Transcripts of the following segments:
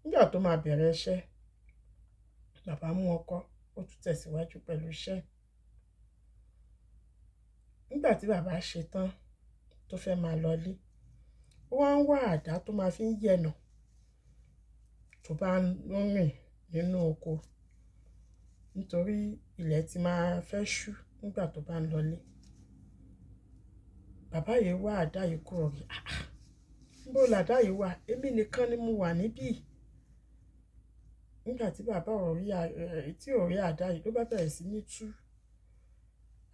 Nígbà tó máa bẹ̀rẹ̀ iṣẹ́, bàbá mú ọkọ́, ó tún tẹ̀síwájú pẹ̀lú iṣẹ́. Nígbà tí bàbá ṣe tán tó fẹ́ máa lọlé, ó wá ń wá àdá tó máa fi ń yẹ̀nà tó bá ń rìn nínú oko, nítorí ilẹ̀ ti máa fẹ́ ṣú nígbà tó bá ń lọlé. Bàbá yìí wá àdá yìí kúrò rí. Níbo làdá yìí wà? Èmi nìkan ni mo wà níbí. Nígbà tí bàbá ò rí àdá yìí, ló bá bẹ̀rẹ̀ sí ní tú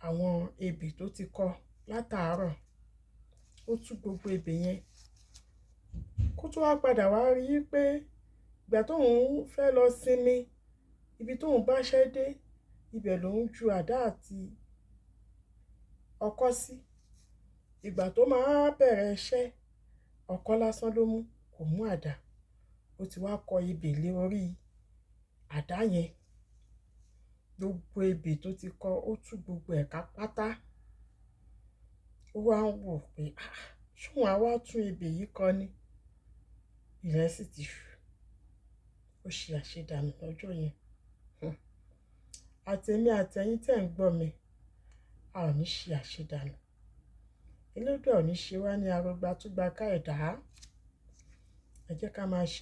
àwọn ebè tó ti kọ látàárọ̀. Ó tú gbogbo ebè yẹn. Kó tó wá padà wá rí i pé ìgbà tóun fẹ́ lọ sinmi, ibi tóun bá ṣẹ́ dé, ibẹ̀ lòun ju àdá àti ọkọ́ sí. Ìgbà tó máa bẹ̀rẹ̀ iṣẹ́, ọkọ́ lásán ló mú, kò mú àdá. Ó ti wá kọ ebè lé orí àdá yẹn. Gbogbo ebè tó ti kọ, ó tú gbogbo ẹ̀ka pátá. Ó wá ń wò pé, ṣé òun á wá tún ebè yìí kọ ni? Ilẹ̀ sì ti ṣú. Ó ṣe àṣedànù lọ́jọ́ yẹn. Àtẹ̀mí àtẹ̀yin tí ẹ̀ ń gbọ́ mi, a ò ní ṣe àṣedànù. Elédùà ò ní ṣe wá ní arógbá túgbà ká ẹ̀dá. Ẹ jẹ́ ká máa ṣe.